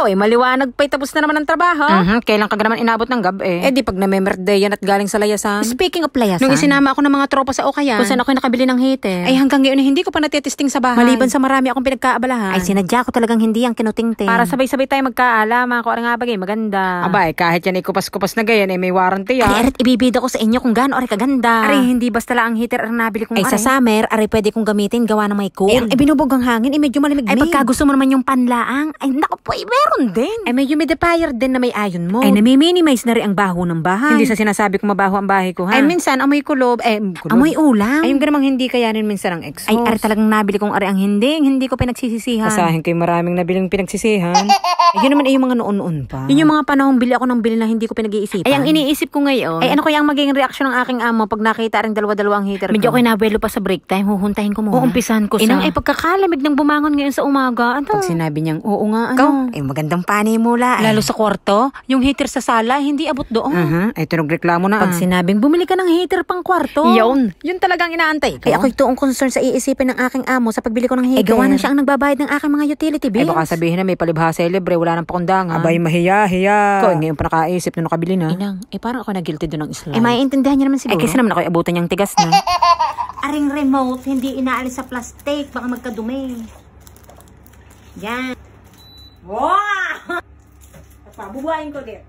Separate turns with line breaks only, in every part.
Ikaw maliwanag pa'y tapos na naman ang trabaho.
Kailan ka naman inabot ng gabi?
Di pag na-memorday yan at galing sa layasan.
Speaking of layasan,
Nung isinama ako ng mga tropa sa Okayan,
kung saan ako nakabili ng heater,
ay hanggang ngayon hindi ko pa natitesting sa bahay.
maliban sa marami akong pinagkaabalahan,
ay sinadya ko talagang hindi ang kinutingting.
para sabay-sabay tayo magkaalaman kung ano nga bagay maganda.
Abay, kahit yan kupas-kupas na gayan, may warranty yan.
Ay, arit ibibida ko sa inyo kung gaano kaganda.
Aray, hindi basta lang ang heater ang nabili kong
Ay, sa summer, aray pwede kong gamitin gawa ng may cool.
Ay, binubog ang hangin, medyo malamig.
Ay, pagka gusto mo naman yung panlaang, ay naku po, meron din.
Ay, medyo humidifier din na may iron mode.
Ay, nami-minimize na rin ang baho ng bahay.
Hindi sa sinasabi kong mabaho ang bahay ko, ha?
Ay, minsan, amoy kulob. Amoy ulam.
Ay, yung ganamang hindi kayanin minsan ang exhaust.
Ay, aray talagang nabili kong aray ang hindi ko pinagsisisihan.
Kasahin kayo maraming nabiling pinagsisihan. Ay, yun naman ay yung mga noon-noon pa.
Yun yung mga panahong bili ako ng bili na hindi ko pinag-iisipan.
Ay, ang iniisip ko ngayon.
Ay, ano kaya ang magiging reaksyon ng aking amo pag nakita rin dalawa-dalawang heater ko?
Medyo ako'y nabuelo pa sa break time, huhuntahin ko muna.
Uumpisahan ko sa...
Inang ay pagkakalamig ng bumangon ngayon sa umaga. Ano?
Pag sinabi niyang, oo nga,
Ikaw,
ano? Ay, magandang panimula.
Lalo sa kwarto, yung heater sa sala, hindi abot doon.
Ay, tunog reklamo na.
Pag sinabing bumili ka ng heater pang kwarto.
Yun.
Yun talagang inaantay ko.
Ay, ako'y tuong concern sa iisipin ng aking amo sa pagbili ko ng heater.
Ay, gawa na siya ang nagbabayad ng aking mga utility bills.
Ay, baka sabihin na may palibhasa libre, wala nang pakundangan.
Abay, mahiya-hiya.
Ikaw, ngayon pa nakaisip nung nakabili na.
Inang, parang ako na-guilty doon ng Islam.
Ay, maiintindihan niya naman siguro.
Ay, kasi naman ako'y abutan niyang tigas na.
Aring remote, hindi inaalis sa plastic, baka magkadumi. Yan. Wow! Pabubuhayin ko din.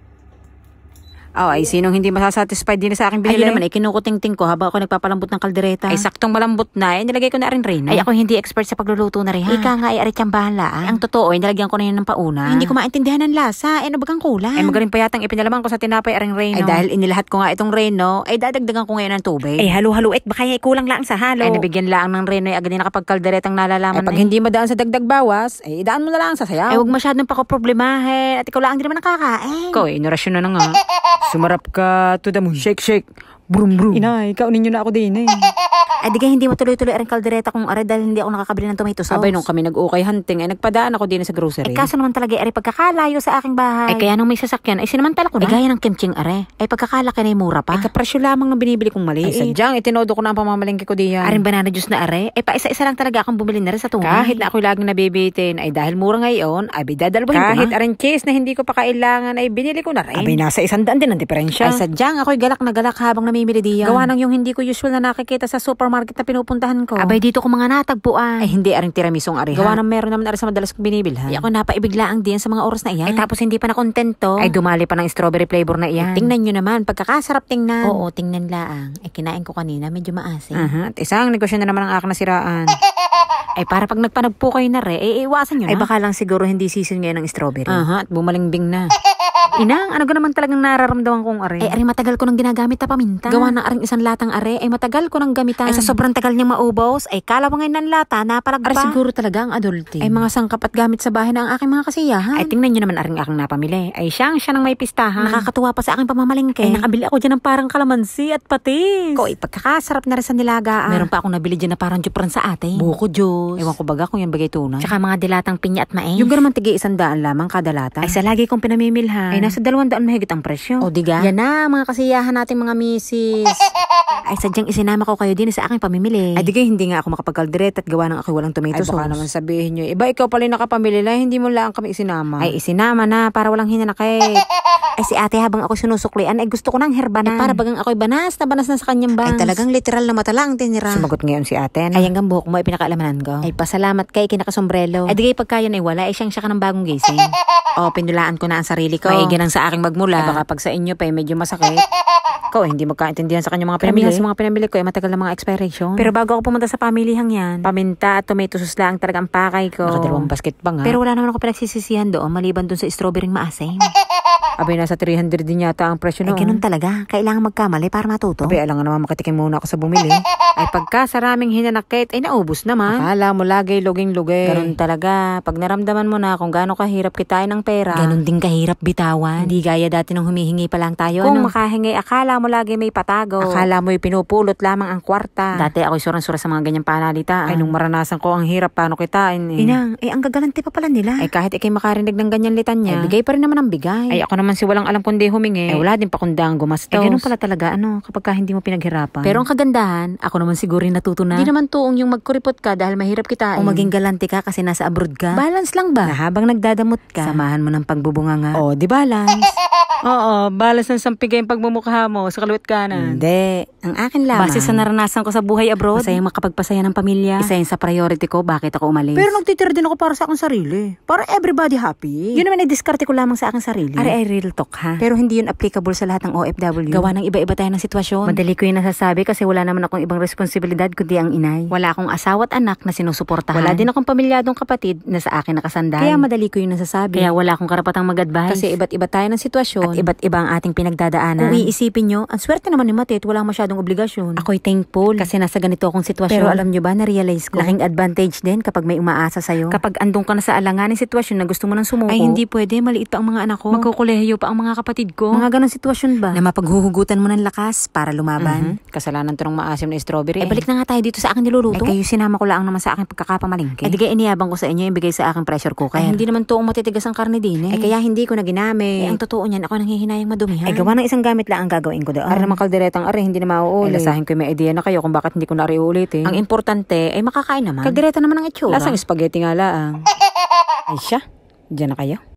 Ay, sinong hindi masasatisfied din sa aking
Ay,
binili?
yun naman, kinukuting-ting ko habang ako nagpapalambot ng kaldereta.
Ay, saktong malambot na, nilagay ko na rin rin.
Ay, ako hindi expert sa pagluluto na rin, ha?
Ika nga, arit yung bahala.
Ay, ang totoo, nilagyan ko na yun ng pauna.
Ay, hindi ko maintindihan ng lasa. Ano bagang kulang?
Ay, magaling pa yatang ipinalaman ko sa tinapay aring reno.
Ay, dahil inilahat ko nga itong reno, ay dadagdagan ko ngayon ng tubig.
Ay, halo-haluit, baka kulang lang sa halo.
Ay, nabigyan lang ng reno, ay agad na kapag kalderetang nalalaman.
Ay, pag hindi madaan sa dagdag bawas, ay idaan mo na lang sa sayaw.
Ay, huwag masyadong problemahin. At ikaw lang hindi naman nakakain.
Ikaw, inorasyon na nga. Sumarap ka to the moon. Shake, shake. Brum, brum.
Inay, kaunin nyo na ako din
Ay, di ka hindi matuloy-tuloy ang kaldereta kung aray dahil hindi ako nakakabili ng tomato sauce.
Abay, nung kami nag-ukay hunting, ay nagpadaan ako din sa grocery.
Ay, kaso naman talaga, aray pagkakalayo sa aking bahay.
Ay, kaya nung may sasakyan, ay sinamantala ko na.
Ay, gaya ng kimching are. Ay, pagkakalaki na mura pa.
Ay, kapresyo lamang ng binibili kong mali.
Ay,
sadyang, itinodo ko na ang pamamalengke ko diyan.
Aring banana juice na are. Ay, pa isa-isa lang talaga akong bumili na rin sa tunay.
Kahit na ako'y laging nabibitin, ay dahil mura ngayon, ay dadalawin ko na. Kahit aring cheese na hindi ko pa kailangan, ay binili ko na rin.
Abay, nasa 100 din ang diferensya.
Ay, sadyang, ako'y galak na galak habang namimili diyan.
Gawa ng yung hindi ko usual na nakikita sa supermarket na pinupuntahan ko.
Abay, dito ko mga natagpuan.
Ay, hindi aring tiramisong ari,
Gawa
ha?
ng meron naman ari sa madalas kong binibilhan.
Ay, ako napaibiglaang din sa mga oras na iyan.
Ay, tapos hindi pa nakontento.
Ay, dumali pa ng strawberry flavor na iyan.
Ay, tingnan nyo naman, pagkakasarap tingnan.
Oo, tingnan laang. Ay, kinain ko kanina, medyo maasim.
At isang negosyo na naman ang aking nasiraan.
Ay, para pag nagpanagpo kayo na iwasan nyo na.
Ay, baka lang siguro hindi season ngayon ng strawberry.
At bumalingbing na.
Inang, ano ka naman talagang nararamdaman kong are?
Ay, aring matagal ko nang ginagamit na paminta.
Gawa ng aring isang latang are, ay matagal ko nang gamitan.
Ay, sa sobrang tagal niyang maubos, ay kala mo ngayon ng lata, napalagpa.
Are siguro talaga ang adulting.
Ay, mga sangkap at gamit sa bahay na ang aking mga kasiyahan.
Ay, tingnan nyo naman aring aking napamili. Ay, siya nang may pistahan.
Nakakatuwa pa sa aking pamamalingke.
Ay, nakabili ako dyan ng parang kalamansi at patis.
Ko, pagkakasarap na rin sa nilagaan.
Meron pa akong nabili dyan na parang jupran sa ate.
Buko juice.
Ewan ko baga kung yan bagay tunay.
Tsaka mga dilatang pinya at mais.
Yung ganaman tigi 100 lamang kada lata.
Ay, sa lagi kong pinamimilhan.
Ay, nasa 200 mahigit ang presyo.
O, diga?
Yan na, mga kasiyahan natin mga misis.
Ay, sadyang isinama ko kayo din sa aking pamimili.
Ay, digay, hindi nga ako makapagkaldereta at gawa ng ako walang tomato sauce. Ay, baka naman sabihin nyo, iba ikaw pala nakapamili lang, hindi mo lang kami isinama.
Ay, isinama na, para walang hinanakit. Ay, si ate habang ako sinusuklian, ay gusto ko ng herbanan.
Ay, para bagang ako'y banas na sa kanyang bangs.
Ay, talagang literal na mata lang tinira.
Sumagot ngayon si ate.
Ay, hanggang buhok mo ay pinakaalaman ko. Ay, pasalamat kay kinakasombrelo.
Ay, digay pagkayan ay wala, ay siyang siya ka ng bagong gising.
O, pinulaan ko na ang sarili ko.
Maigi nang sa aking magmula.
Ay, baka pag sa inyo pa ay medyo masakit.
Ikaw, hindi magkaintindihan sa kanyang mga pinamili. Sa mga pinamili ko ay matagal na mga expiration.
Pero bago ako pumunta sa pamilihang yan,
paminta at tomato sauce lang talaga ang pakay ko.
Nakadalawang basket pa nga. Pero wala naman ako pinagsisisihan doon, maliban doon sa strawberry maasim.
Abay, nasa 300 din yata ang presyo noon.
Ay, ganun talaga. Kailangan magkamali para matuto.
Abay, alam nga naman makatikim muna ako sa bumili. Ay, pagka saraming hinanakit, ay naubos naman. Akala mo lagay, luging-lugay.
Ganun talaga. Pag naramdaman mo na kung gaano kahirap kitain ng pera. Ganun din kahirap bitawan. Hindi gaya dati nung humihingi pa lang tayo.
Kung makahingi, akala mo lagi may patago. Akala mo'y pinupulot lamang ang kwarta.
Dati ako'y surang-sura sa mga ganyang panalitaan.
Ay, nung maranasan ko ang hirap paano kitain.
Inang, ang gagalante pa pala nila.
Ay, kahit ikay makarinig ng ganyan litanya,
ay bigay pa rin naman ang bigay.
Ay, ako naman naman si walang alam kundi humingi. Wala din pa kundang gumastos.
Ganun pala talaga, kapag ka hindi mo pinaghirapan. Pero ang kagandahan, ako naman siguro yung natuto na. Hindi naman tuong yung magkuripot ka dahil mahirap kitain. O maging galante ka kasi nasa abroad ka. Balance lang ba? Na habang nagdadamot ka, samahan mo ng pagbubunganga. O, di balance.
Oo, balas ng sampigay yung pagmumukha mo sa kaluwit kanan.
Hindi. Ang akin lamang. Base sa naranasan ko sa buhay abroad, masayang makapagpasaya ng pamilya. Isa yun sa priority ko, bakit ako umalis.
Pero nagtitira din ako para sa aking sarili. Para everybody happy.
Yun naman ay diskarte ko lamang sa aking sarili. Ay real talk ha. Pero hindi yun applicable sa lahat ng OFW. Gawa ng iba-iba tayo ng sitwasyon. Madali ko yung nasasabi kasi wala naman akong ibang responsibilidad kundi ang inay. Wala akong asawa at anak na sinusuportahan. Wala din akong pamilyadong kapatid na sa akin nakasandal. Kaya madali ko yung nasasabi. Kaya wala akong karapatang mag-advise. Kasi iba't iba tayo ng sitwasyon. At iba't iba ang ating pinagdadaanan. Kung iisipin nyo, ang swerte naman ni Matit, wala masyadong obligasyon. Ako'y thankful kasi nasa ganito akong sitwasyon. Pero alam nyo ba, na-realize ko, laking advantage din kapag may umaasa sa'yo. Kapag andong ka na sa alanganing sitwasyon na gusto mo nang sumuko. Ay hindi pwede, maliit pa ang mga anak ko. Magkukulehiyo pa ang mga kapatid ko. Mga ganong sitwasyon ba? Na mapaghuhugutan mo ng lakas para lumaban.
Kasalanan to ng maasim na strawberry.
Balik na nga tayo dito sa akin niluluto. Kayo sinama ko lang naman sa aking pagkakapamalingke. Di kaya iniyabang ko sa inyo yung bigay sa aking pressure cooker. Hindi naman to matitigas ang karne din kaya hindi ko na ginamit. Ang totoo niyan, ako nanghihinayang madumihan. Gawa ng isang gamit lang ang gagawin ko doon.
Para naman kalderetang hindi na mauulit. Lasahin ko may idea na kayo kung bakit hindi ko na uulitin.
Ang importante ay makakain naman. Kaldereta naman ang itsura.
Lasang spaghetti nga lang. Ay siya, diyan na kayo.